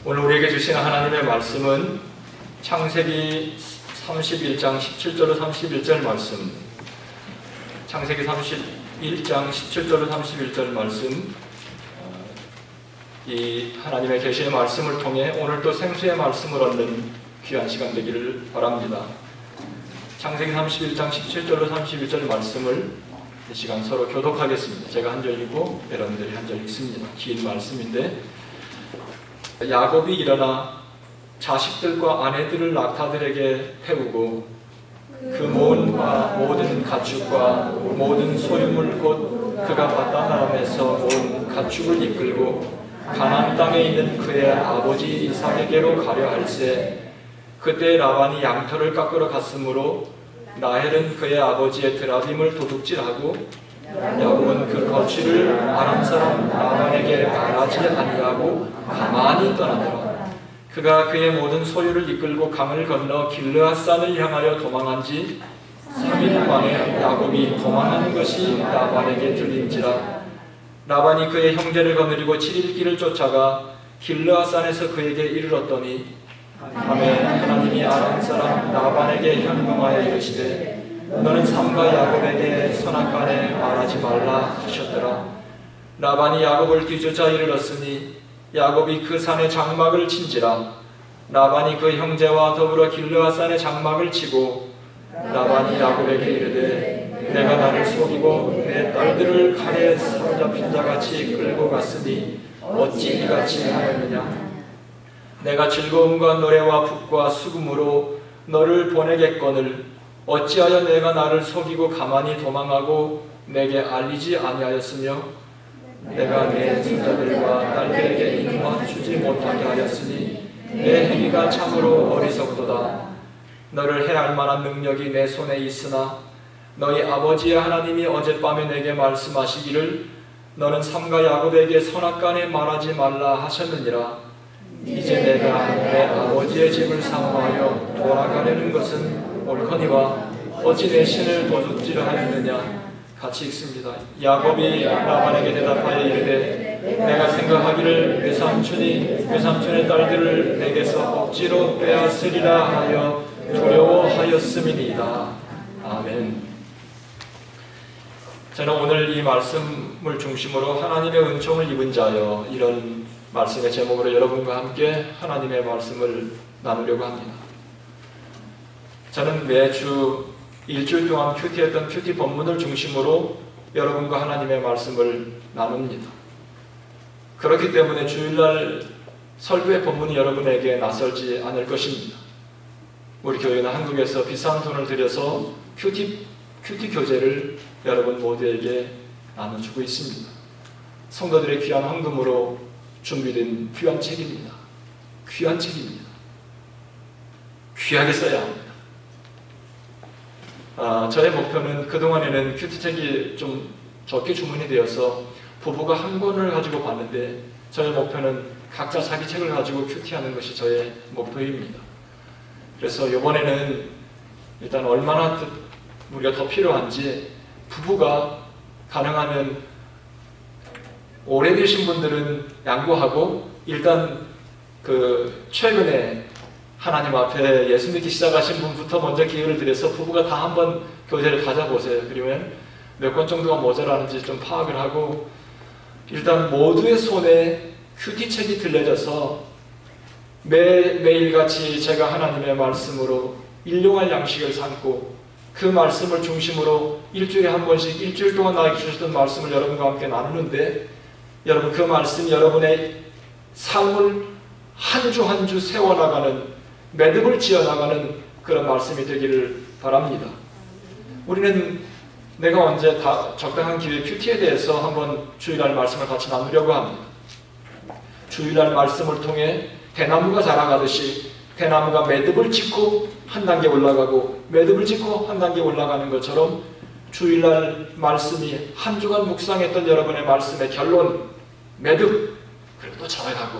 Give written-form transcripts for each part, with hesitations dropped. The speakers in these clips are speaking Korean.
오늘 우리에게 주시는 하나님의 말씀은 창세기 31장 17절로 31절 말씀, 창세기 31장 17절로 31절 말씀, 이 하나님의 계시의 말씀을 통해 오늘도 생수의 말씀을 얻는 귀한 시간 되기를 바랍니다. 창세기 31장 17절로 31절 말씀을 이 시간 서로 교독하겠습니다. 제가 한 절 읽고 여러분들이 한 절 읽습니다. 긴 말씀인데, 야곱이 일어나 자식들과 아내들을 낙타들에게 태우고 그 모은과 모든 가축과 모든 소유물 곧 그가 바다나람에서 모은 가축을 이끌고 가나안 땅에 있는 그의 아버지 이삭에게로 가려 할세. 그때 라반이 양털을 깎으러 갔으므로 라헬은 그의 아버지의 드라빔을 도둑질하고 야곱은 그 거취를 아람 사람 라반에게 말하지 아니하고 가만히 떠나더라. 그가 그의 모든 소유를 이끌고 강을 건너 길르앗산을 향하여 도망한 지 3일 만에 야곱이 도망하는 것이 라반에게 들린지라. 라반이 그의 형제를 거느리고 7일 길을 쫓아가 길르앗산에서 그에게 이르렀더니 밤에 하나님이 아람 사람 라반에게 현명하여 이르시되 너는 삼가 야곱에게 선악간에 말하지 말라 하셨더라. 라반이 야곱을 뒤쫓아 이르렀으니 야곱이 그 산에 장막을 친지라. 라반이 그 형제와 더불어 길르앗산에 장막을 치고 라반이 야곱에게 이르되 내가 나를 속이고 내 딸들을 칼에 사로잡힌 자같이 끌고 갔으니 어찌 이같이 하였느냐. 내가 즐거움과 노래와 북과 수금으로 너를 보내겠거늘 어찌하여 내가 나를 속이고 가만히 도망하고 내게 알리지 아니하였으며 내가 내 손자들과 딸들에게 인마 주지 못하게 하였으니 내 행위가 참으로 어리석도다. 너를 해할 만한 능력이 내 손에 있으나 너희 아버지의 하나님이 어젯밤에 내게 말씀하시기를 너는 삼가 야곱에게 선악간에 말하지 말라 하셨느니라. 이제 내가 내 아버지의 집을 사모하여 돌아가려는 것은 옳거니와 어찌 내 신을 도둑질하였느냐. 같이 읽습니다. 야곱이 라반에게 대답하여 이르되 내가 생각하기를 외삼촌의 딸들을 내게서 억지로 빼앗으리라 하여 두려워하였음이니이다. 아멘. 저는 오늘 이 말씀을 중심으로 하나님의 은총을 입은 자여, 이런 말씀의 제목으로 여러분과 함께 하나님의 말씀을 나누려고 합니다. 저는 매주 일주일 동안 큐티했던 큐티 본문을 중심으로 여러분과 하나님의 말씀을 나눕니다. 그렇기 때문에 주일날 설교의 본문이 여러분에게 낯설지 않을 것입니다. 우리 교회는 한국에서 비싼 돈을 들여서 큐티 교재를 여러분 모두에게 나눠주고 있습니다. 성도들의 귀한 헌금으로 준비된 귀한 책입니다. 귀한 책입니다. 귀하게 써야 합니다. 저의 목표는 그동안에는 큐티책이 좀 적게 주문이 되어서 부부가 한 권을 가지고 봤는데, 저의 목표는 각자 자기 책을 가지고 큐티하는 것이 저의 목표입니다. 그래서 이번에는 일단 얼마나 우리가 더 필요한지, 부부가 가능하면 오래되신 분들은 양보하고 일단 최근에 하나님 앞에 예수 믿기 시작하신 분부터 먼저 기회를 드려서 부부가 다 한번 교제를 가져보세요. 그러면 몇 권 정도가 모자라는지 좀 파악을 하고, 일단 모두의 손에 큐티책이 들려져서 매일같이 제가 하나님의 말씀으로 일용할 양식을 삼고 그 말씀을 중심으로 일주일에 한 번씩 일주일 동안 나에게 주셨던 말씀을 여러분과 함께 나누는데, 여러분 그 말씀이 여러분의 삶을 한 주 한 주 세워나가는, 매듭을 지어나가는 그런 말씀이 되기를 바랍니다. 우리는 내가 언제 다 적당한 기회에 큐티에 대해서 한번 주일날 말씀을 같이 나누려고 합니다. 주일날 말씀을 통해 대나무가 자라가듯이 대나무가 매듭을 짓고 한 단계 올라가고 매듭을 짓고 한 단계 올라가는 것처럼 주일날 말씀이 한 주간 묵상했던 여러분의 말씀의 결론, 매듭, 그리고 또 자라가고,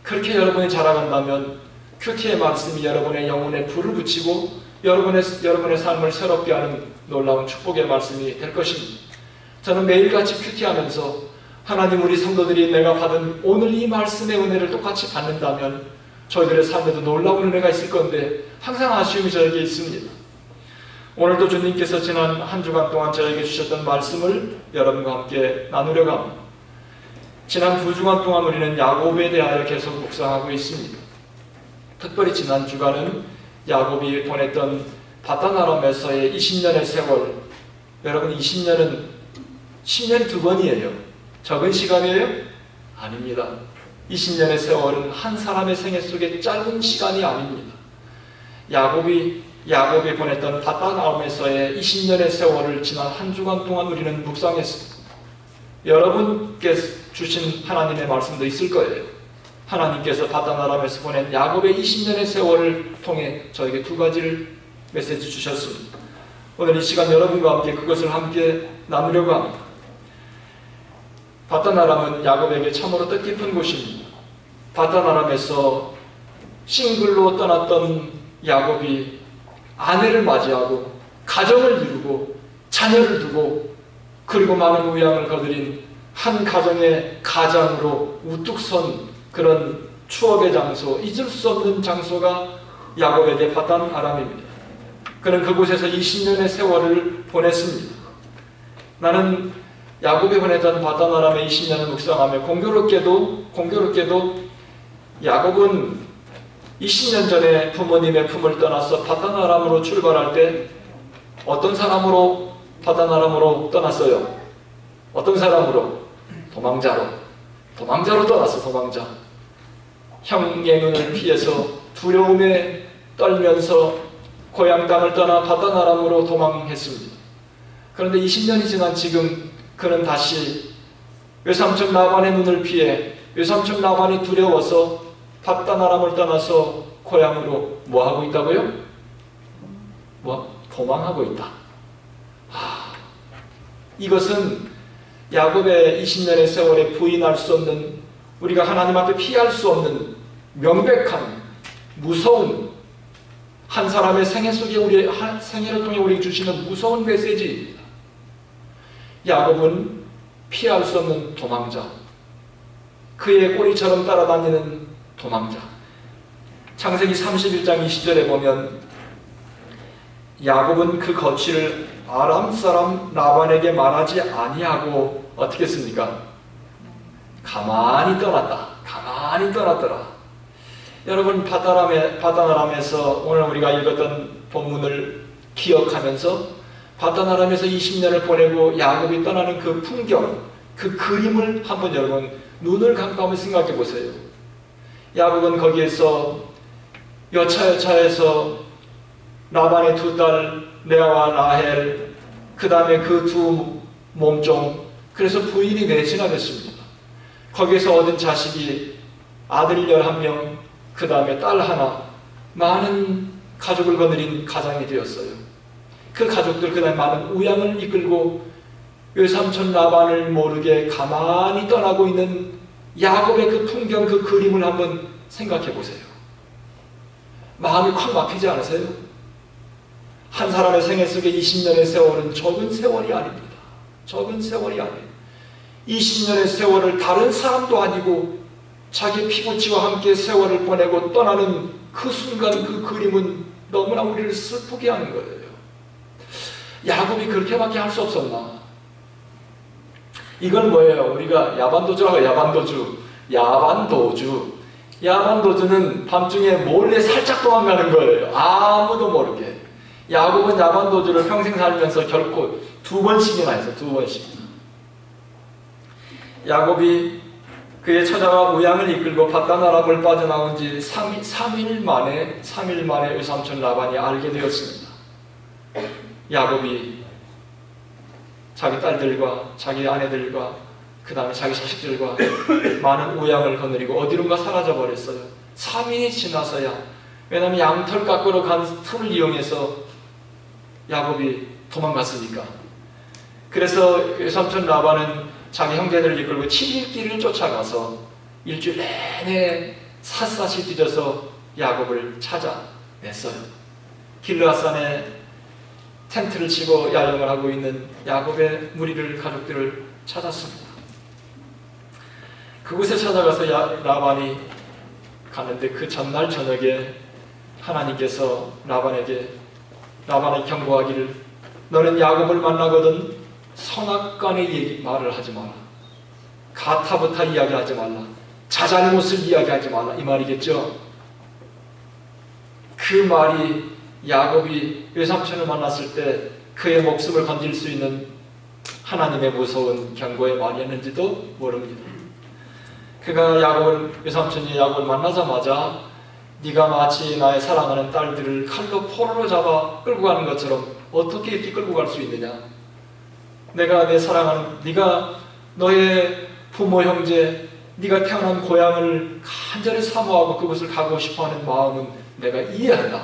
그렇게 여러분이 자라간다면 큐티의 말씀이 여러분의 영혼에 불을 붙이고 여러분의 삶을 새롭게 하는 놀라운 축복의 말씀이 될 것입니다. 저는 매일같이 큐티하면서 하나님, 우리 성도들이 내가 받은 오늘 이 말씀의 은혜를 똑같이 받는다면 저희들의 삶에도 놀라운 은혜가 있을 건데 항상 아쉬움이 저에게 있습니다. 오늘도 주님께서 지난 한 주간 동안 저에게 주셨던 말씀을 여러분과 함께 나누려고 합니다. 지난 2주간 동안 우리는 야곱에 대하여 계속 묵상하고 있습니다. 특별히 지난 주간은 야곱이 보냈던 바단 아람에서의 20년의 세월, 여러분 20년은 10년이 2번이에요. 적은 시간이에요? 아닙니다. 20년의 세월은 한 사람의 생애 속에 짧은 시간이 아닙니다. 야곱이 보냈던 바단 아람에서의 20년의 세월을 지난 한 주간 동안 우리는 묵상했습니다. 여러분께 주신 하나님의 말씀도 있을 거예요. 하나님께서 바단 아람에서 보낸 야곱의 20년의 세월을 통해 저에게 2가지를 메시지 주셨습니다. 오늘 이 시간 여러분과 함께 그것을 함께 나누려고 합니다. 바단 아람은 야곱에게 참으로 뜻깊은 곳입니다. 바단 아람에서 싱글로 떠났던 야곱이 아내를 맞이하고 가정을 이루고 자녀를 두고 그리고 많은 우양을 거느린 한 가정의 가장으로 우뚝 선 그런 추억의 장소, 잊을 수 없는 장소가 야곱에게 바단 아람입니다. 그는 그곳에서 20년의 세월을 보냈습니다. 나는 야곱이 보냈던 바단 아람의 20년을 묵상하며 공교롭게도 야곱은 20년 전에 부모님의 품을 떠나서 바단 아람으로 출발할 때 어떤 사람으로 바단 아람으로 떠났어요? 어떤 사람으로? 도망자로 떠났어. 도망자. 형의 눈을 피해서 두려움에 떨면서 고향 땅을 떠나 바단 아람으로 도망했습니다. 그런데 20년이 지난 지금 그는 다시 외삼촌 라반의 눈을 피해 외삼촌 라반이 두려워서 바단 아람을 떠나서 고향으로 뭐하고 있다고요? 도망하고 있다. 이것은 야곱의 20년의 세월에 부인할 수 없는, 우리가 하나님 앞에 피할 수 없는 명백한 무서운, 한 사람의 생애 속에 생애를 통해 우리에게 주시는 무서운 메시지입니다. 야곱은 피할 수 없는 도망자, 그의 꼬리처럼 따라다니는 도망자. 창세기 31장 20절에 보면 야곱은 그 거취를 아람 사람 라반에게 말하지 아니하고 어떻게 했습니까? 가만히 떠났더라. 여러분, 바단 아람에서 오늘 우리가 읽었던 본문을 기억하면서 바단 아람에서 20년을 보내고 야곱이 떠나는 그 풍경, 그 그림을 한번 여러분 눈을 감고 한번 생각해 보세요. 야곱은 거기에서 여차여차해서 라반의 2딸 레아와 라헬, 그 다음에 그 2 몸종, 그래서 부인이 4째나 됐습니다. 거기에서 얻은 자식이 아들 11명, 그 다음에 딸 하나, 많은 가족을 거느린 가장이 되었어요. 그 가족들, 그 다음에 많은 우양을 이끌고 외삼촌 라반을 모르게 가만히 떠나고 있는 야곱의 그 풍경, 그 그림을 한번 생각해 보세요. 마음이 콱 막히지 않으세요? 한 사람의 생애 속에 20년의 세월은 적은 세월이 아닙니다. 적은 세월이 아니에요. 20년의 세월을 다른 사람도 아니고 자기 피부치와 함께 세월을 보내고 떠나는 그 순간, 그 그림은 너무나 우리를 슬프게 하는 거예요. 야곱이 그렇게밖에 할 수 없었나? 이건 뭐예요? 우리가 야반도주라고 해요. 야반도주는 밤중에 몰래 살짝 도망가는 거예요. 아무도 모르게. 야곱은 야반도주를 평생 살면서 결코 2번씩이나 했어요. 2번씩. 야곱이 그의 처자와 우양을 이끌고 바단 아람을 빠져나온 지 3일 만에 외삼촌 라반이 알게 되었습니다. 야곱이 자기 딸들과 자기 아내들과 그 다음에 자기 자식들과 많은 우양을 거느리고 어디론가 사라져 버렸어요. 3일이 지나서야, 왜냐하면 양털 깎으러 간 틈을 이용해서 야곱이 도망갔으니까. 그래서 외삼촌 라반은 자기 형제들을 이끌고 7일 길을 쫓아가서 일주일 내내 샅샅이 뒤져서 야곱을 찾아냈어요. 길르앗산에 텐트를 치고 야영을 하고 있는 야곱의 무리를, 가족들을 찾았습니다. 그곳에 찾아가서 라반이 갔는데 그 전날 저녁에 하나님께서 라반에게 경고하기를 너는 야곱을 만나거든 선악간의 말을 하지 마라. 가타부타 이야기하지 말라. 자잘못을 이야기하지 말라. 이 말이겠죠. 그 말이 야곱이 외삼촌을 만났을 때 그의 목숨을 건질 수 있는 하나님의 무서운 경고의 말이었는지도 모릅니다. 그가 외삼촌이 야곱을 만나자마자 네가 마치 나의 사랑하는 딸들을 칼로 포로로 잡아 끌고 가는 것처럼 어떻게 이렇게 끌고 갈 수 있느냐. 내가 내 사랑하는 네가 너의 부모 형제 네가 태어난 고향을 간절히 사모하고 그곳을 가고 싶어하는 마음은 내가 이해한다.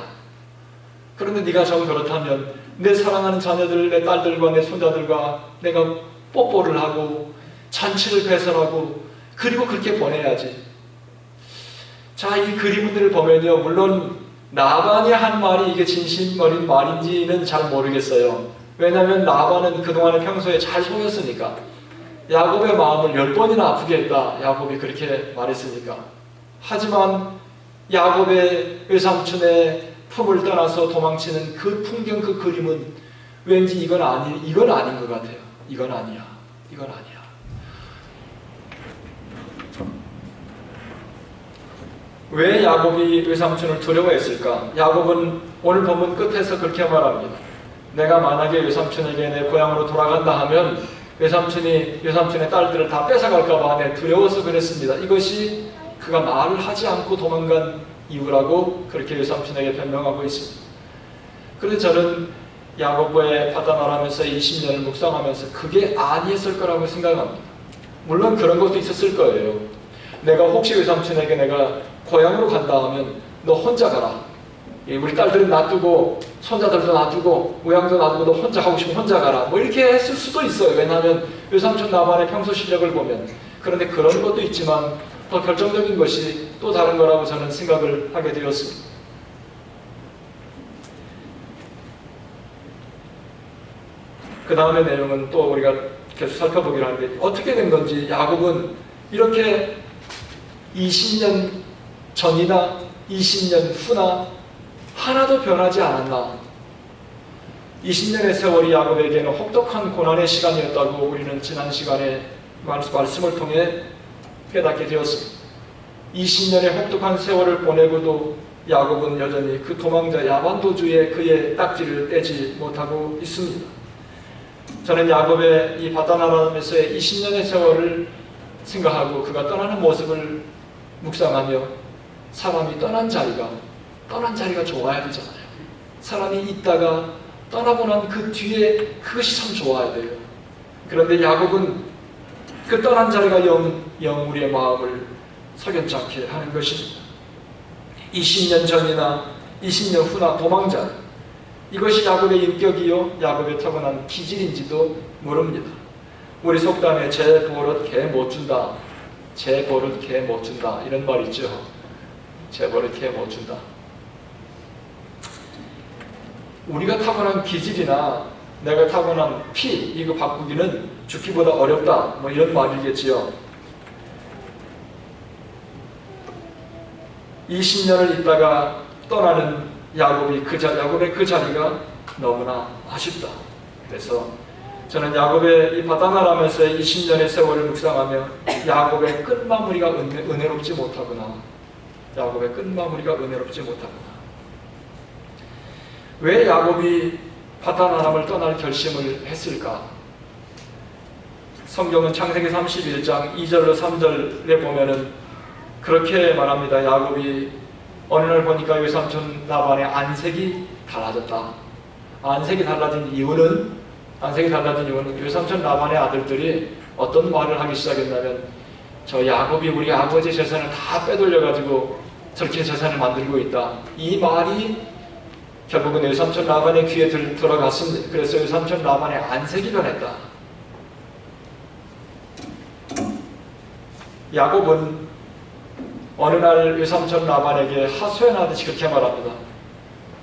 그런데 네가 정 그렇다면 내 사랑하는 자녀들, 내 딸들과 내 손자들과 내가 뽀뽀를 하고 잔치를 배설하고 그리고 그렇게 보내야지. 자, 이 그림들을 보면요, 물론 라반이 한 말이 이게 진심 어린 말인지는 잘 모르겠어요. 왜냐하면 라반은 그동안에 평소에 잘 속였으니까. 야곱의 마음을 10번이나 아프게 했다. 야곱이 그렇게 말했으니까. 하지만 야곱의 외삼촌의 품을 떠나서 도망치는 그 풍경, 그 그림은 왠지 이건 아닌 것 같아요. 이건 아니야. 왜 야곱이 외삼촌을 두려워했을까? 야곱은 오늘 본문 끝에서 그렇게 말합니다. 내가 만약에 외삼촌에게 내 고향으로 돌아간다 하면 외삼촌의 딸들을 다 뺏어갈까봐 내 두려워서 그랬습니다. 이것이 그가 말을 하지 않고 도망간 이유라고 그렇게 외삼촌에게 변명하고 있습니다. 그런데 저는 야곱과의 파단아람에서 20년을 묵상하면서 그게 아니었을 거라고 생각합니다. 물론 그런 것도 있었을 거예요. 내가 혹시 외삼촌에게 내가 고향으로 간다 하면 너 혼자 가라. 우리 딸들은 놔두고 손자들도 놔두고 모양도 놔두고 너 혼자 가고 싶으면 혼자 가라. 뭐 이렇게 했을 수도 있어요. 왜냐하면 외삼촌 라반의 평소 실력을 보면. 그런데 그런 것도 있지만 더 결정적인 것이 또 다른 거라고 저는 생각을 하게 되었습니다. 그 다음의 내용은 또 우리가 계속 살펴보기로 하는데 어떻게 된 건지 야곱은 이렇게 20년 전이나 20년 후나 하나도 변하지 않았나. 20년의 세월이 야곱에게는 혹독한 고난의 시간이었다고 우리는 지난 시간에 말씀을 통해 깨닫게 되었습니다. 20년의 혹독한 세월을 보내고도 야곱은 여전히 그 도망자 야반도주의 그의 딱지를 떼지 못하고 있습니다. 저는 야곱의 이 바다나람에서의 20년의 세월을 생각하고 그가 떠나는 모습을 묵상하며 사람이 떠난 자리가 좋아야 되잖아요. 사람이 있다가 떠나고 난 그 뒤에 그것이 참 좋아야 돼요. 그런데 야곱은 그 떠난 자리가 영 우리의 마음을 석연치 않게 하는 것입니다. 20년 전이나 20년 후나 도망자, 이것이 야곱의 인격이요 야곱의 타고난 기질인지도 모릅니다. 우리 속담에 제 버릇 개 못 준다, 제 버릇 개 못 준다 이런 말 있죠. 제 버릇 개 못 준다. 우리가 타고난 기질이나 내가 타고난 피 이거 바꾸기는 죽기보다 어렵다 뭐 이런 말이겠지요. 20년을 있다가 떠나는 야곱의 그 자리가 너무나 아쉽다. 그래서 저는 야곱의 이 바다나람에서의 20년의 세월을 묵상하며 야곱의 끝마무리가 은혜롭지 못하구나. 야곱의 끝마무리가 은혜롭지 못하구나. 왜 야곱이 바다나람을 떠날 결심을 했을까? 성경은 창세기 31장 2절로 3절에 보면은 그렇게 말합니다. 야곱이 어느 날 보니까 외삼촌 라반의 안색이 달라졌다. 안색이 달라진 이유는 외삼촌 라반의 아들들이 어떤 말을 하기 시작했냐면 저 야곱이 우리 아버지 재산을 다 빼돌려가지고 저렇게 재산을 만들고 있다. 이 말이 결국은 외삼촌 라반의 귀에 들어갔습니다. 그래서 외삼촌 라반의 안색이 변했다. 야곱은 어느 날 외삼촌 라반에게 하소연하듯이 그렇게 말합니다.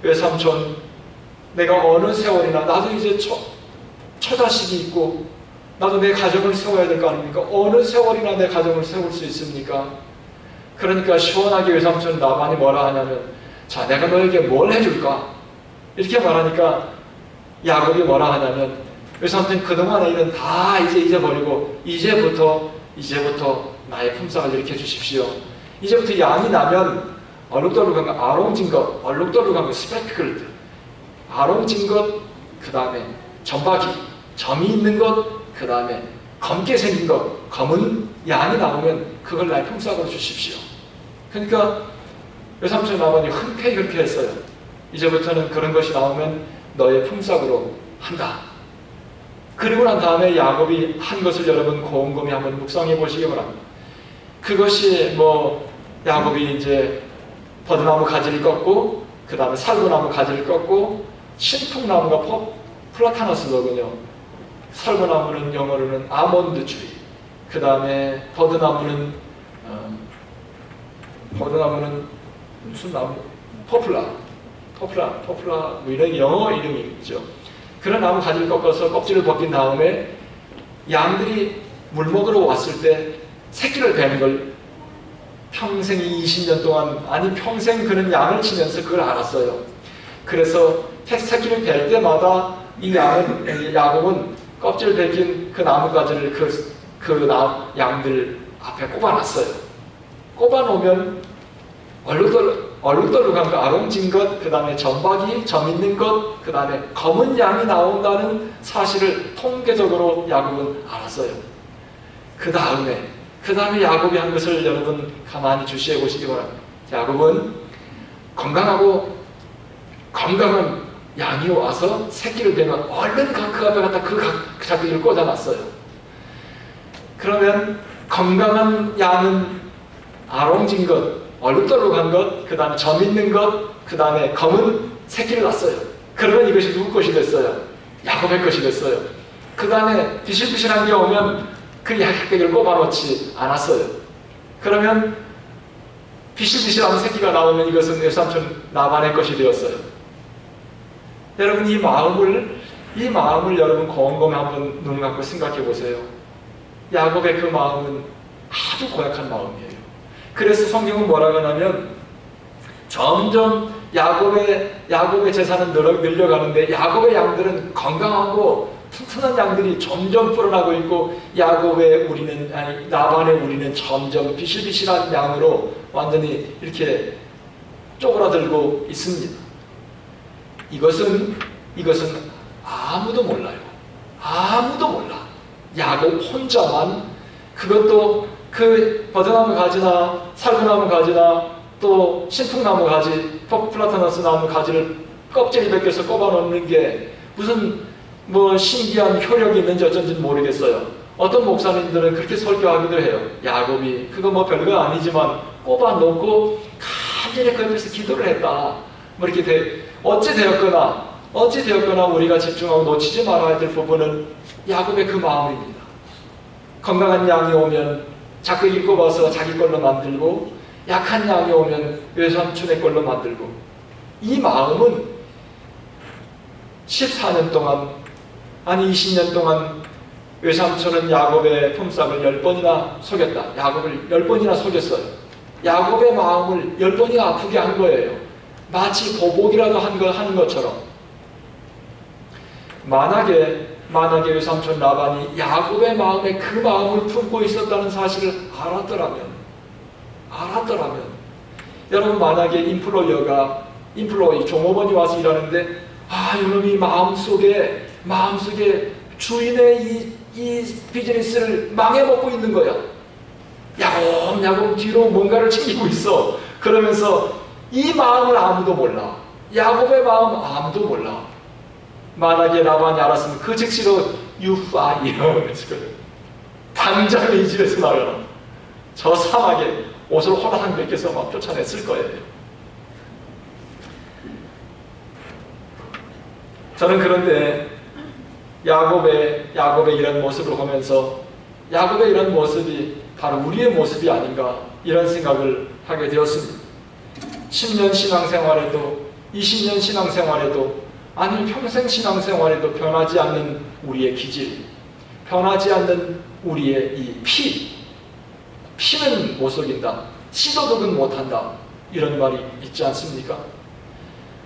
외삼촌, 내가 어느 세월이나 나도 이제 처자식이 있고 나도 내 가정을 세워야 될 거 아닙니까? 어느 세월이나 내 가정을 세울 수 있습니까? 그러니까 시원하게 외삼촌 라반이 뭐라 하냐면, 자, 내가 너에게 뭘 해줄까? 이렇게 말하니까 야곱이 뭐라 하냐면, 외삼촌 그동안의 일은 다 이제 잊어버리고 이제부터 나의 품삯을 일으켜 주십시오. 이제부터 양이 나면 얼룩덜룩한 것, 아롱진 것, 얼룩덜룩한 것, 스페클드, 아롱진 것, 그 다음에 점박이, 점이 있는 것, 그 다음에 검게 생긴 것, 검은 양이 나오면 그걸 나의 품삯으로 주십시오. 그러니까 외삼촌 라반이 흔쾌히 그렇게 했어요. 이제부터는 그런 것이 나오면 너의 품삯으로 한다. 그리고 난 다음에 야곱이 한 것을 여러분 곰곰이 한번 묵상해 보시기 바랍니다. 그것이 야곱이 이제 버드나무 가지를 꺾고, 그 다음에 살구나무 가지를 꺾고, 신풍나무가 플라타너스더군요. 살구나무는 영어로는 아몬드 트리, 그 다음에 버드나무는 무슨 나무? 포플라 이런 영어 이름이죠. 그런 나무 가지를 꺾어서 껍질을 벗긴 다음에 양들이 물 먹으러 왔을 때 새끼를 베는 걸 평생 20년 동안, 아니 평생 그는 양을 치면서 그걸 알았어요. 그래서 새끼를 벨 때마다 이 야곱은 껍질 벗긴 그 나무가지를 양들 앞에 꼽아놨어요. 꼽아놓으면 얼룩덜룩한 거, 아롱진 것, 그 다음에 점박이, 점 있는 것, 그 다음에 검은 양이 나온다는 사실을 통계적으로 야곱은 알았어요. 그 다음에 야곱이 한 것을 여러분 가만히 주시해 보시기 바랍니다. 야곱은 건강한 양이 와서 새끼를 베면 얼른 그 앞에 갖다 그 자기를 꽂아놨어요. 그러면 건강한 양은 아롱진 것, 얼룩덜룩한 것, 그 다음에 점 있는 것, 그 다음에 검은 새끼를 낳았어요. 그러면 이것이 누구 것이 됐어요? 야곱의 것이 됐어요. 그 다음에 비실비실한 게 오면 그 약대기를 꼽아놓지 않았어요. 그러면 비실비실한 새끼가 나오면 이것은 외삼촌 라반의 것이 되었어요. 여러분 이 마음을 여러분 곰곰이 한번 눈 감고 생각해 보세요. 야곱의 그 마음은 아주 고약한 마음이에요. 그래서 성경은 뭐라고 하냐면 점점 야곱의 재산은 늘려가는데 야곱의 양들은 건강하고 튼튼한 양들이 점점 불어나고 있고 라반의 우리는 점점 비실비실한 양으로 완전히 이렇게 쪼그라들고 있습니다. 이것은 아무도 몰라요. 아무도 몰라. 야곱 혼자만, 그것도 그 버드나무 가지나 살구나무 가지나 또 신풍나무 가지, 플라타너스 나무 가지를 껍질이 벗겨서 꼽아놓는 게 무슨 신기한 효력이 있는지 어쩐지 모르겠어요. 어떤 목사님들은 그렇게 설교하기도 해요. 야곱이 그거 별거 아니지만 꼽아놓고 간절히 그 옆에서 기도를 했다. 이렇게 어찌 되었거나 우리가 집중하고 놓치지 말아야 될 부분은 야곱의 그 마음입니다. 건강한 양이 오면 작게 꼽아서 자기 걸로 만들고, 약한 양이 오면 외삼촌의 걸로 만들고, 이 마음은 14년 동안, 아니 20년 동안 외삼촌은 야곱의 품삯을 10번이나 속였다. 야곱을 10번이나 속였어요. 야곱의 마음을 10번이나 아프게 한 거예요. 마치 보복이라도 하는 것처럼. 만약에 외삼촌 라반이 야곱의 마음에 그 마음을 품고 있었다는 사실을 알았더라면 여러분 만약에 인플로이 종업원이 와서 일하는데 이놈이 마음속에 주인의 이 비즈니스를 망해먹고 있는 거야. 야곱야곱 뒤로 뭔가를 챙기고 있어. 그러면서 이 마음을 아무도 몰라. 야곱의 마음 아무도 몰라. 만약에 라반이 알았으면 그 즉시로 you fire 당장 이 집에서 나가라. 저 사막에 옷을 호라상 벗겨서 막 쫓아냈을 거예요. 저는 그런데 야곱의 이런 모습을 보면서 야곱의 이런 모습이 바로 우리의 모습이 아닌가 이런 생각을 하게 되었습니다. 10년 신앙생활에도 20년 신앙생활에도 아니 평생 신앙생활에도 변하지 않는 우리의 기질, 변하지 않는 우리의 이 피는 못 속인다, 씨도둑은 못한다, 이런 말이 있지 않습니까?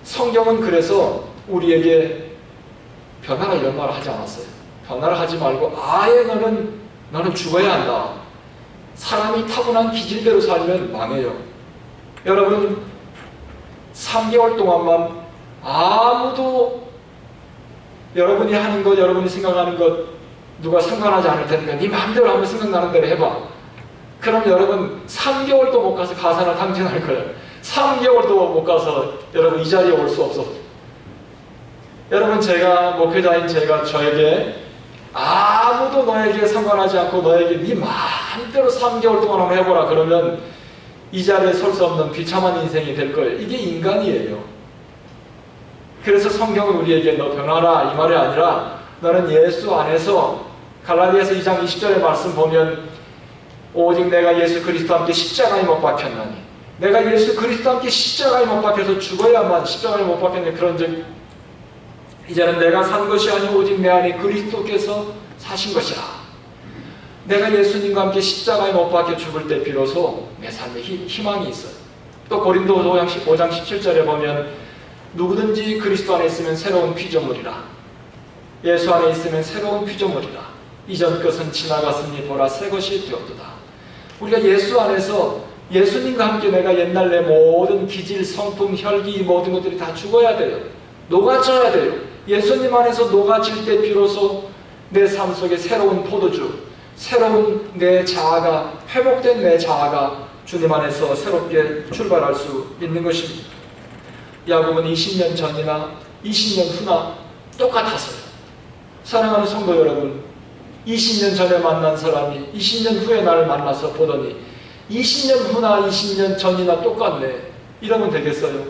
성경은 그래서 우리에게 변하라 이런 말을 하지 않았어요. 변화를 하지 말고 아예 너는 죽어야 한다. 사람이 타고난 기질대로 살면 망해요. 여러분 3개월 동안만 아무도 여러분이 하는 것, 여러분이 생각하는 것 누가 상관하지 않을 테니까 네 마음대로 한번 생각나는 대로 해봐. 그럼 여러분 3개월도 못 가서 가산을 당진할 거예요. 3개월도 못 가서 여러분 이 자리에 올 수 없어. 여러분 제가 목회자인 제가 저에게 아무도 너에게 상관하지 않고 너에게 네 마음대로 3개월 동안 한번 해보라 그러면 이 자리에 설 수 없는 비참한 인생이 될 거예요. 이게 인간이에요. 그래서 성경은 우리에게 너 변하라 이 말이 아니라 너는 예수 안에서 갈라디아서 2장 20절의 말씀 보면 오직 내가 예수 그리스도와 함께 십자가에 못 박혔나니 내가 예수 그리스도와 함께 십자가에 못 박혀서 죽어야만 십자가에 못 박혔네. 그런즉 이제는 내가 산 것이 아니고 오직 내 안에 그리스도께서 사신 것이라. 내가 예수님과 함께 십자가에 못 박혀 죽을 때 비로소 내 삶에 희망이 있어요. 또 고린도서 5장 17절에 보면 누구든지 그리스도 안에 있으면 새로운 피조물이라. 예수 안에 있으면 새로운 피조물이라. 이전 것은 지나갔으니 보라 새 것이 되었도다. 우리가 예수 안에서 예수님과 함께 내가 옛날 내 모든 기질, 성품, 혈기 모든 것들이 다 죽어야 돼요. 녹아져야 돼요. 예수님 안에서 녹아질 때 비로소 내 삶 속에 새로운 포도주, 새로운 내 자아가, 회복된 내 자아가 주님 안에서 새롭게 출발할 수 있는 것입니다. 야곱은 20년 전이나 20년 후나 똑같았어요. 사랑하는 성도 여러분, 20년 전에 만난 사람이 20년 후에 나를 만나서 보더니 20년 후나 20년 전이나 똑같네. 이러면 되겠어요?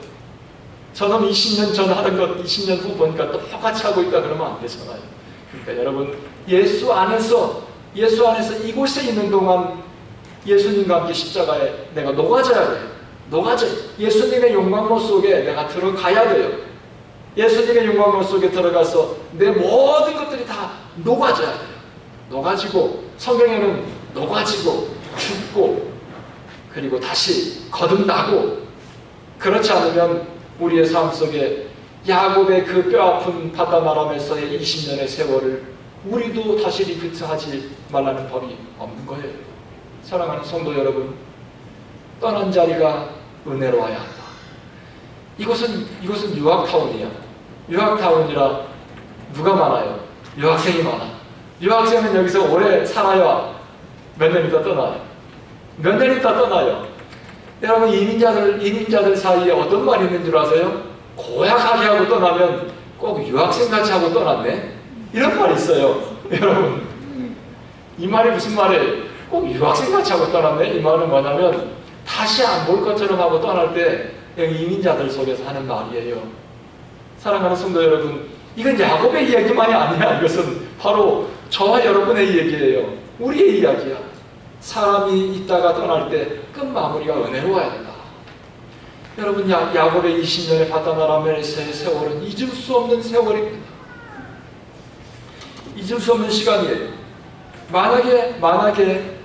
저는 20년 전 하는 것 20년 후 보니까 똑같이 하고 있다 그러면 안 되잖아요. 그러니까 여러분 예수 안에서 이곳에 있는 동안 예수님과 함께 십자가에 내가 녹아져야 돼요. 녹아져. 예수님의 영광로 속에 내가 들어가야 돼요. 예수님의 영광로 속에 들어가서 내 모든 것들이 다 녹아져야 돼요. 녹아지고 성경에는 녹아지고 죽고 그리고 다시 거듭나고 그렇지 않으면 우리의 삶 속에 야곱의 그 뼈아픈 바다나람에서의 20년의 세월을 우리도 다시 리피트하지 말라는 법이 없는 거예요. 사랑하는 성도 여러분, 떠난 자리가 은혜로워야 한다. 이곳은 유학타운이야. 유학타운이라 누가 많아요? 유학생이 많아. 유학생은 여기서 오래 살아야 몇 년 있다 떠나요. 몇 년 있다 떠나요. 여러분 이민자들 사이에 어떤 말이 있는 줄 아세요? 고약하게 하고 떠나면 꼭 유학생같이 하고 떠났네? 이런 말이 있어요. 여러분 이 말이 무슨 말이에요? 꼭 유학생같이 하고 떠났네? 이 말은 뭐냐면 다시 안 볼 것처럼 하고 떠날 때 이민자들 속에서 하는 말이에요. 사랑하는 성도 여러분, 이건 야곱의 이야기만이 아니야. 이것은 바로 저와 여러분의 얘기예요. 우리의 이야기야. 사람이 있다가 떠날 때 끝마무리가 은혜로워야 된다. 여러분 야곱의 20년의 바다나람에서의 세월은 잊을 수 없는 세월입니다. 잊을 수 없는 시간이에요. 만약에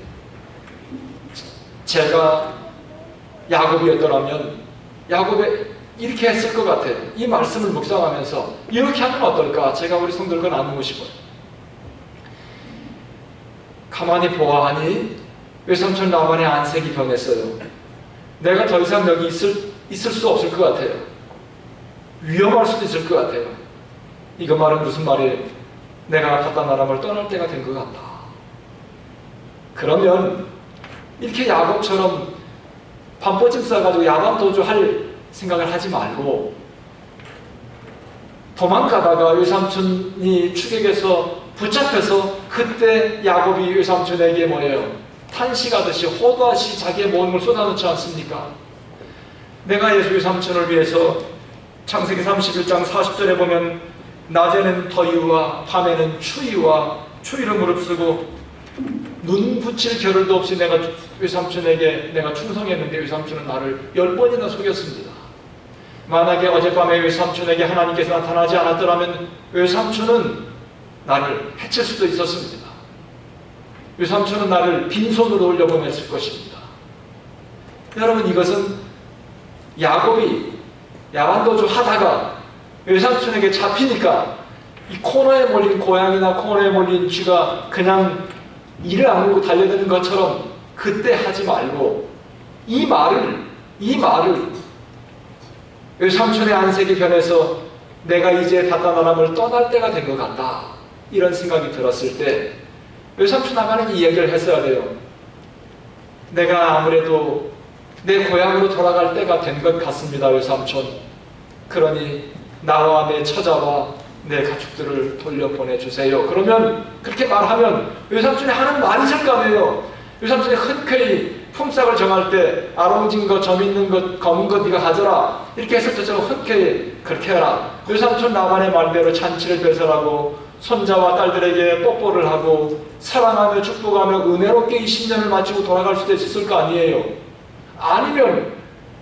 제가 야곱이었더라면 야곱이 이렇게 했을 것 같아요. 이 말씀을 묵상하면서 이렇게 하면 어떨까? 제가 우리 성도들과 나누고 싶어요. 가만히 보아하니 외삼촌 라반의 안색이 변했어요. 내가 더 이상 여기 있을 수 없을 것 같아요. 위험할 수도 있을 것 같아요. 이거 말은 무슨 말이에요? 내가 바다나람을 떠날 때가 된 것 같다. 그러면 이렇게 야곱처럼 반포집 싸가지고 야반도주 할 생각을 하지 말고 도망가다가 외삼촌이 추격해서 붙잡혀서 그때 야곱이 외삼촌에게 뭐예요? 탄식하듯이 호도하시 자기의 모든 걸 쏟아놓지 않습니까? 내가 예수 외삼촌을 위해서 창세기 31장 40절에 보면 낮에는 더위와 밤에는 추위를 무릅쓰고 눈 붙일 겨를도 없이 내가 외삼촌에게 내가 충성했는데 외삼촌은 나를 10번이나 속였습니다. 만약에 어젯밤에 외삼촌에게 하나님께서 나타나지 않았더라면 외삼촌은 나를 해칠 수도 있었습니다. 외삼촌은 나를 빈손으로 올려보냈을 것입니다. 여러분, 이것은 야곱이 야반도주 하다가 외삼촌에게 잡히니까 이 코너에 몰린 고양이나 코너에 몰린 쥐가 그냥 이를 악물고 달려드는 것처럼 그때 하지 말고 이 말을 외삼촌의 안색이 변해서 내가 이제 다단아람을 떠날 때가 된 것 같다, 이런 생각이 들었을 때 외삼촌 아가는 이 얘기를 했어야 돼요. 내가 아무래도 내 고향으로 돌아갈 때가 된 것 같습니다, 외삼촌. 그러니 나와 내 처자와 내 가축들을 돌려보내주세요. 그러면 그렇게 말하면 외삼촌이 하는 말이 있을 거 아니에요. 외삼촌이 흔쾌히 품삯을 정할 때 아롱진 것, 점 있는 것, 검은 것 네가 가져라, 이렇게 했을 때처럼 흔쾌히 그렇게 해라. 외삼촌 나만의 말대로 잔치를 배설하고 손자와 딸들에게 뽀뽀를 하고 사랑하며 축복하며 은혜롭게 이 신년을 마치고 돌아갈 수도 있을 거 아니에요. 아니면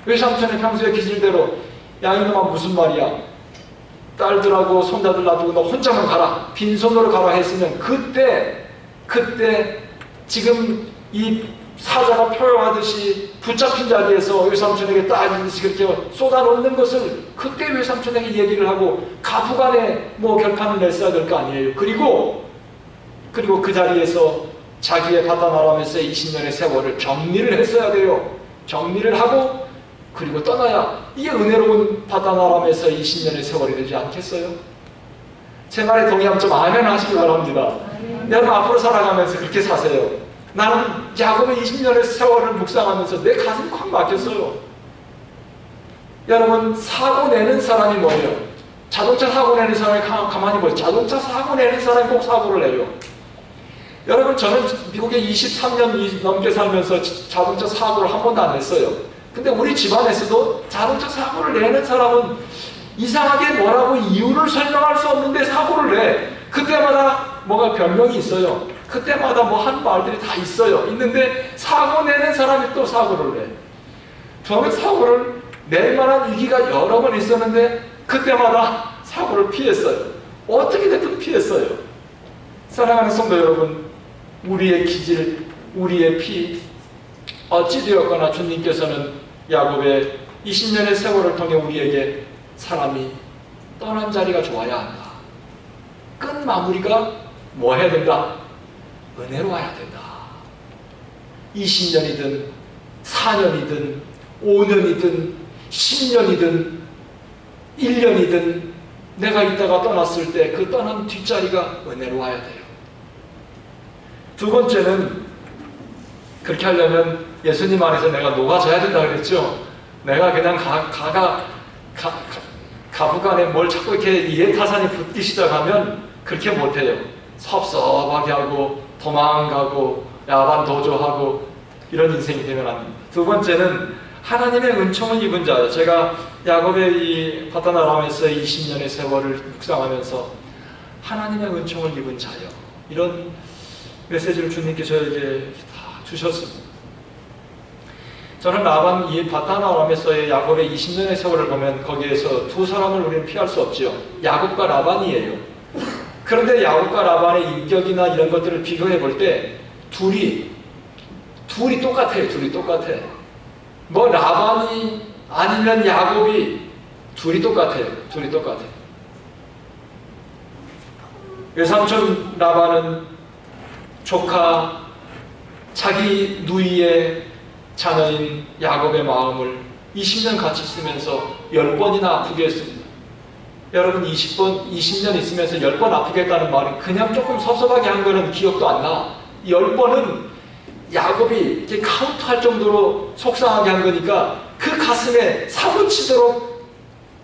외삼촌의 평소의 기질대로 야 이놈아 무슨 말이야, 딸들하고 손자들 놔두고 너 혼자만 가라, 빈손으로 가라 했으면 그때 지금 이 사자가 표현하듯이 붙잡힌 자리에서 외삼촌에게 따지듯이 그렇게 쏟아놓는 것을 그때 외삼촌에게 얘기를 하고 가부간에 결판을 냈어야 될 거 아니에요. 그리고 그 자리에서 자기의 바다나람에서의 20년의 세월을 정리를 했어야 돼요. 정리를 하고 그리고 떠나야 이게 은혜로운 바다나람에서 20년의 세월이 되지 않겠어요? 제 말에 동의하면 좀 아멘 하시기 바랍니다. 여러분, 앞으로 살아가면서 그렇게 사세요. 나는 야곱의 20년의 세월을 묵상하면서 내 가슴이 콱 막혔어요. 여러분, 사고 내는 사람이 뭐예요? 자동차 사고 내는 사람이 가만히 보세요. 자동차 사고 내는 사람이 꼭 사고를 내요. 여러분, 저는 미국에 23년 넘게 살면서 자동차 사고를 한 번도 안 냈어요. 근데 우리 집안에서도 자동차 사고를 내는 사람은 이상하게 뭐라고 이유를 설명할 수 없는데 사고를 내. 그때마다 뭐가 변명이 있어요. 그때마다 한 말들이 다 있어요. 있는데 사고 내는 사람이 또 사고를 내. 저는 사고를 낼 만한 위기가 여러 번 있었는데 그때마다 사고를 피했어요. 어떻게 됐든 피했어요. 사랑하는 성도 여러분, 우리의 기질, 우리의 피, 어찌되었거나 주님께서는 야곱의 20년의 세월을 통해 우리에게 사람이 떠난 자리가 좋아야 한다. 끝 마무리가 뭐 해야 된다? 은혜로워야 된다. 20년이든 4년이든 5년이든 10년이든 1년이든 내가 있다가 떠났을 때 그 떠난 뒷자리가 은혜로워야 돼요. 두 번째는, 그렇게 하려면 예수님 안에서 내가 녹아져야 된다 그랬죠. 내가 그냥 가부간에 뭘 자꾸 이렇게 이해타산이 붙기 시작하면 그렇게 못해요. 섭섭하게 하고 도망가고 야반도주하고 이런 인생이 되면 안 됩니다. 두 번째는 하나님의 은총을 입은 자예요. 제가 야곱의 이 바다나람에서의 20년의 세월을 묵상하면서 하나님의 은총을 입은 자요, 이런 메시지를 주님께 저에게 다 주셨습니다. 저는 라반 이 바다나람에서의 야곱의 20년의 세월을 보면 거기에서 두 사람을 우리는 피할 수 없지요. 야곱과 라반이에요. 그런데 야곱과 라반의 인격이나 이런 것들을 비교해 볼 때 둘이 똑같아요. 둘이 똑같아. 라반이 아니면 야곱이 둘이 똑같아요. 둘이 똑같아. 외삼촌 라반은 조카, 자기 누이의 자녀인 야곱의 마음을 20년 같이 있으면서 10번이나 아프게 했습니다. 여러분, 20년 있으면서 10번 아프게 했다는 말은 그냥 조금 섭섭하게 한 거는 기억도 안 나. 10번은 야곱이 이렇게 카운트할 정도로 속상하게 한 거니까 그 가슴에 사무치도록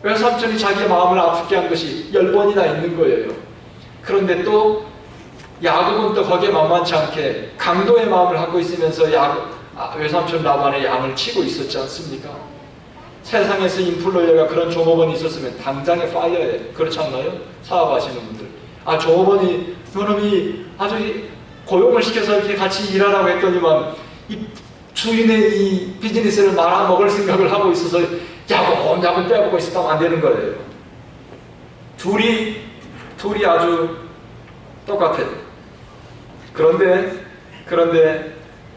외삼촌이 자기의 마음을 아프게 한 것이 10번이나 있는 거예요. 그런데 또 야곱은 또 거기에 만만치 않게 강도의 마음을 갖고 있으면서 외삼촌 라반의 양을 치고 있었지 않습니까? 세상에서 인플루언서가 그런 종업원이 있었으면 당장에 파이어해. 그렇지 않나요? 사업하시는 분들. 종업원이 그놈이 아주 고용을 시켜서 이렇게 같이 일하라고 했더니만 이 주인의 이 비즈니스를 말아먹을 생각을 하고 있어서 야곱야곱 빼보고 있었다면 안 되는 거예요. 둘이 아주 똑같아요. 그런데 그런데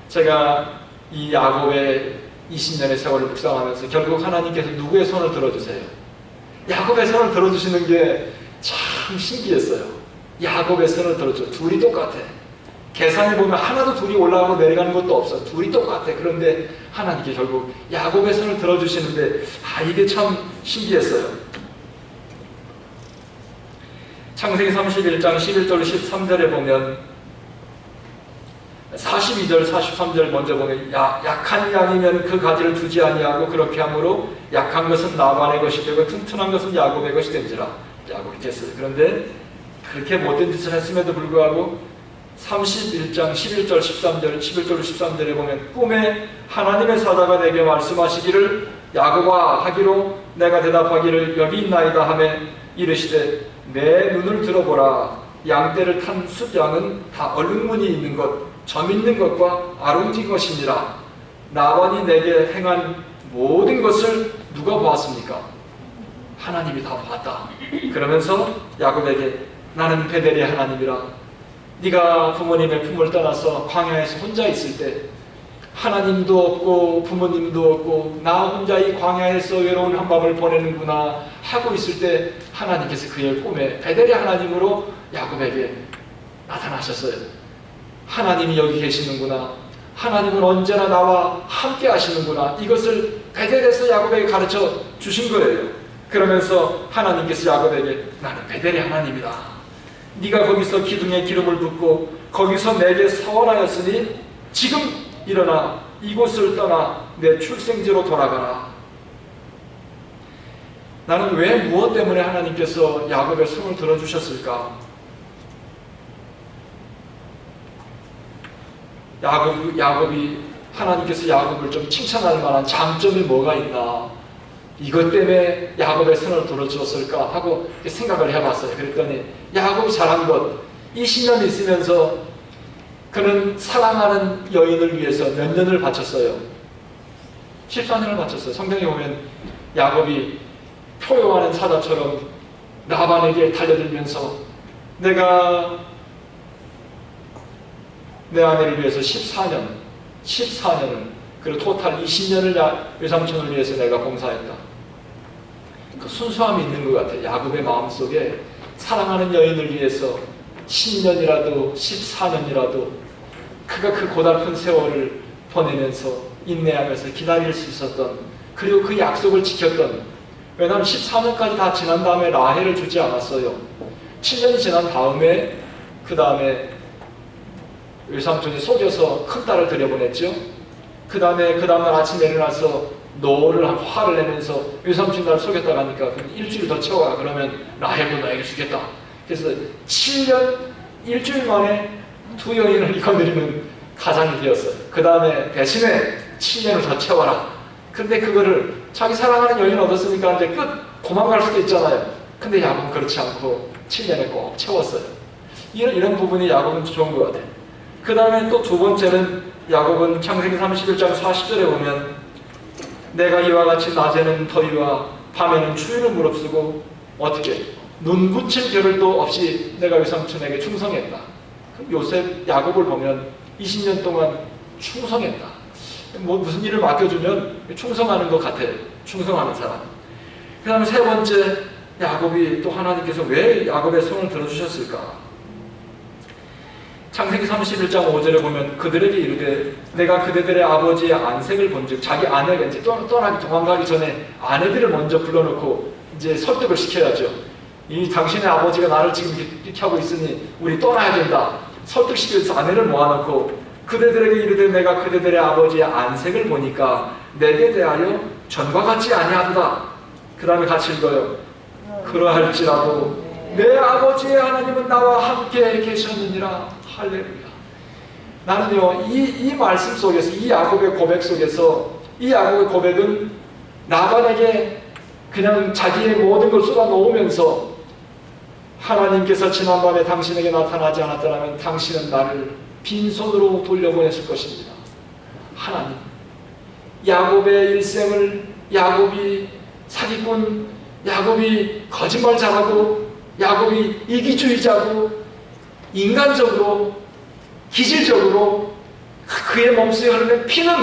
제가 이 야곱의 20년의 세월을 묵상하면서 결국 하나님께서 누구의 손을 들어주세요? 야곱의 손을 들어주시는 게 참 신기했어요. 야곱의 손을 들어줘. 둘이 똑같아. 계산해보면 하나도 둘이 올라가고 내려가는 것도 없어. 둘이 똑같아. 그런데 하나님께 결국 야곱의 손을 들어주시는데 이게 참 신기했어요. 창세기 31장 11절 13절에 보면 42절 43절 먼저 보면 약한 양이면 그 가지를 두지 아니하고 그렇게 함으로 약한 것은 라반의 것이 되고 튼튼한 것은 야곱의 것이 된지라. 야곱이 됐어요. 그런데 그렇게 못된 짓을 했음에도 불구하고 31장 11절 13절 11절 13절에 보면 꿈에 하나님의 사자가 내게 말씀하시기를 야곱아 하기로 내가 대답하기를 여기 있나이다 하며 이르시되 내 눈을 들어보라. 양떼를 탄 숫양은 다 얼룩무늬 있는 것 점 있는 것과 아름진 것이니라. 라반이 내게 행한 모든 것을 누가 보았습니까? 하나님이 다 보았다. 그러면서 야곱에게 나는 베델의 하나님이라. 네가 부모님의 품을 떠나서 광야에서 혼자 있을 때 하나님도 없고 부모님도 없고 나 혼자 이 광야에서 외로운 한밤을 보내는구나 하고 있을 때 하나님께서 그의 꿈에 베델의 하나님으로 야곱에게 나타나셨어요. 하나님이 여기 계시는구나. 하나님은 언제나 나와 함께 하시는구나. 이것을 베델에서 야곱에게 가르쳐 주신 거예요. 그러면서 하나님께서 야곱에게 나는 베델의 하나님이다. 네가 거기서 기둥에 기름을 붓고 거기서 내게 서원하였으니 지금 일어나 이곳을 떠나 내 출생지로 돌아가라. 나는 왜 무엇 때문에 하나님께서 야곱의 손을 들어주셨을까? 야곱이 하나님께서 야곱을 좀 칭찬할 만한 장점이 뭐가 있나? 이것 때문에 야곱의 손을 들어주었을까 하고 생각을 해봤어요. 그랬더니 야곱이 잘한 것 20년 있으면서 그는 사랑하는 여인을 위해서 몇 년을 바쳤어요? 14년을 바쳤어요. 성경에 보면 야곱이 표효하는 사자처럼 라반에게 달려들면서 내가 내 아내를 위해서 14년을 그리고 토탈 20년을 외삼촌을 위해서 내가 봉사했다. 그 순수함이 있는 것 같아요. 야곱의 마음속에 사랑하는 여인을 위해서 10년이라도 14년이라도 그가 그 고달픈 세월을 보내면서 인내하면서 기다릴 수 있었던, 그리고 그 약속을 지켰던. 왜냐하면 14년까지 다 지난 다음에 라헬을 주지 않았어요. 7년이 지난 다음에 그 다음에 외삼촌이 속여서 큰딸을 들여보냈죠. 그 다음날 아침에 일어나서 노를 화를 내면서 외삼촌 날 속였다고 하니까 일주일 더 채워가. 그러면 라헬도 너에게 주겠다. 그래서 7년 일주일 만에 두 여인을 거느리는 가장이 되었어요. 그 다음에 대신에 7년을 더 채워라. 근데 그거를 자기 사랑하는 여인을 얻었으니까 이제 도망갈 수도 있잖아요. 근데 야곱은 그렇지 않고 7년에 꼭 채웠어요. 이런 부분이 야곱은 좋은 것 같아요. 그 다음에 또 두 번째는 야곱은 창세기 31장 40절에 보면 내가 이와 같이 낮에는 더위와 밤에는 추위를 무릅쓰고 어떻게 눈 붙일 겨를도 없이 내가 외삼촌에게 충성했다. 요셉 야곱을 보면 20년 동안 충성했다. 무슨 일을 맡겨주면 충성하는 것 같아요. 충성하는 사람. 그 다음에 세 번째, 야곱이 또 하나님께서 왜 야곱의 손을 들어주셨을까? 창세기 31장 5절에 보면 그들에게 이르되 내가 그대들의 아버지의 안색을 본즉, 자기 아내가 이제 떠나기 도망가기 전에 아내들을 먼저 불러놓고 이제 설득을 시켜야죠. 이 당신의 아버지가 나를 지금 이렇게 하고 있으니 우리 떠나야 된다. 설득시키기 위해서 아내를 모아놓고 그대들에게 이르되 내가 그대들의 아버지의 안색을 보니까 내게 대하여 전과 같지 아니하도다. 그 다음에 같이 읽어요. 그러할지라도 내 아버지의 하나님은 나와 함께 계셨느니라. 할렐루야. 나는요, 이 말씀 속에서, 이 야곱의 고백 속에서, 이 야곱의 고백은 라반에게 그냥 자기의 모든 걸 쏟아놓으면서 하나님께서 지난밤에 당신에게 나타나지 않았더라면 당신은 나를 빈손으로 돌려보냈을 것입니다. 하나님, 야곱의 일생을, 야곱이 사기꾼, 야곱이 거짓말 잘하고, 야곱이 이기주의자고, 인간적으로, 기질적으로 그의 몸속에 흐르는 피는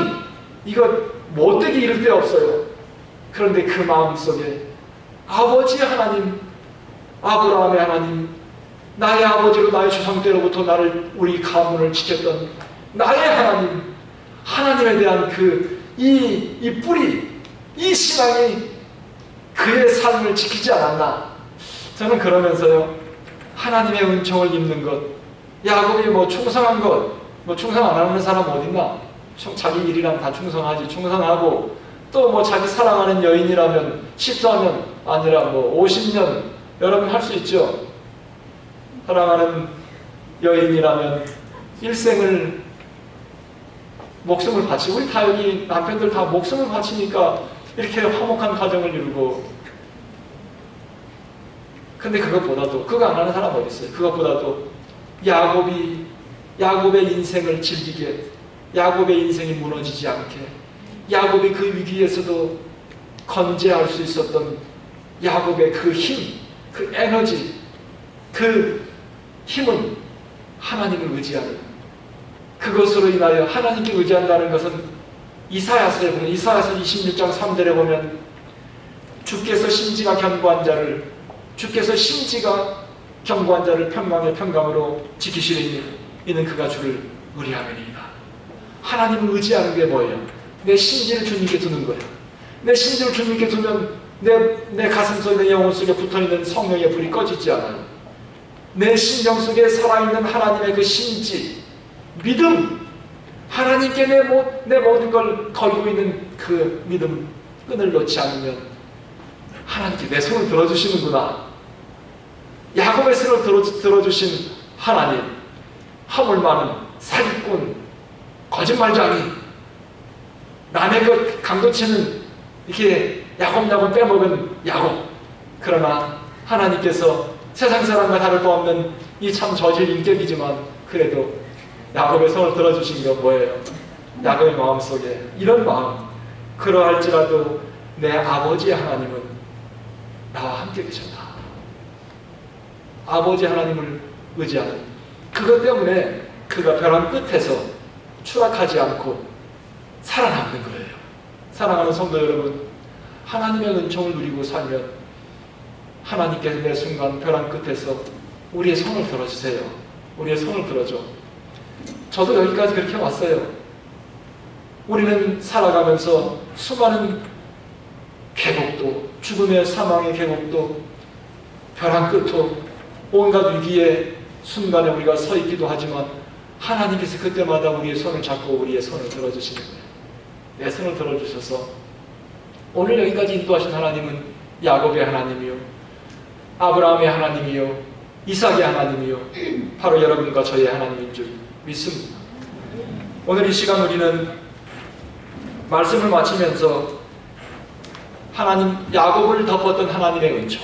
이거 못되게 이를 데 없어요. 그런데 그 마음속에 아버지 하나님, 아브라함의 하나님, 나의 아버지로 나의 조상 때로부터 나를 우리 가문을 지켰던 나의 하나님, 하나님에 대한 이 뿌리, 이 신앙이 그의 삶을 지키지 않았나. 저는 그러면서요, 하나님의 은총을 입는 것, 야곱이 뭐 충성한 것, 뭐 충성 안 하는 사람 어딨나? 자기 일이라면 다 충성하지. 충성하고 또 뭐 자기 사랑하는 여인이라면 14년 아니라 뭐 50년 여러분 할 수 있죠. 사랑하는 여인이라면 일생을 목숨을 바치고, 우리 다 여기 남편들 다 목숨을 바치니까 이렇게 화목한 가정을 이루고. 근데 그것보다도, 그거 안 하는 사람 어디 있어요? 그것보다도 야곱의 인생을 즐기게, 야곱의 인생이 무너지지 않게, 야곱이 그 위기에서도 건재할 수 있었던 야곱의 그 힘, 그 에너지, 그 힘은 하나님을 의지하는, 그것으로 인하여 하나님께 의지한다는 것은 이사야서에 보면, 이사야서 26장 3절에 보면 주께서 심지가 견고한 자를, 주께서 심지가 견고한 자를 평강의 평강으로 지키시리니 이는 그가 주를 의리함이니이다. 하나님을 의지하는 게 뭐예요? 내 심지를 주님께 두는 거예요. 내 심지를 주님께 두면 내 가슴 속에, 내 영혼 속에 붙어있는 성령의 불이 꺼지지 않아요. 내 심령 속에 살아있는 하나님의 그 심지, 믿음, 하나님께 내 모든 걸 걸고 있는 그 믿음, 끈을 놓지 않으면 하나님께 내 손을 들어주시는구나. 야곱의 손을 들어주신 하나님, 허물 많은 사기꾼, 거짓말쟁이, 남의 것 강도치는 이렇게 야곱야곱 빼먹은 야곱. 그러나 하나님께서 세상 사람과 다를 바 없는 이 참 저질 인격이지만 그래도 야곱의 손을 들어주신 건 뭐예요? 야곱의 마음속에 이런 마음, 그러할지라도 내 아버지 하나님은 나와 함께 계셨다. 아버지 하나님을 의지하는 그것 때문에 그가 벼랑 끝에서 추락하지 않고 살아남는 거예요. 사랑하는 성도 여러분, 하나님의 은총을 누리고 살면 하나님께서 매 순간 벼랑 끝에서 우리의 손을 들어주세요. 우리의 손을 들어줘. 저도 여기까지 그렇게 왔어요. 우리는 살아가면서 수많은 계곡도, 죽음의 사망의 계곡도, 벼랑 끝도, 온갖 위기의 순간에 우리가 서 있기도 하지만 하나님께서 그때마다 우리의 손을 잡고 우리의 손을 들어주시는 거예요. 내 손을 들어주셔서 오늘 여기까지 인도하신 하나님은 야곱의 하나님이요, 아브라함의 하나님이요, 이삭의 하나님이요, 바로 여러분과 저의 하나님인 줄 믿습니다. 오늘 이 시간 우리는 말씀을 마치면서 하나님, 야곱을 덮었던 하나님의 은총,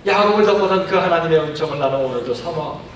야곱을 덮었던 그 하나님의 은총을 나는 오늘도 사모합니다.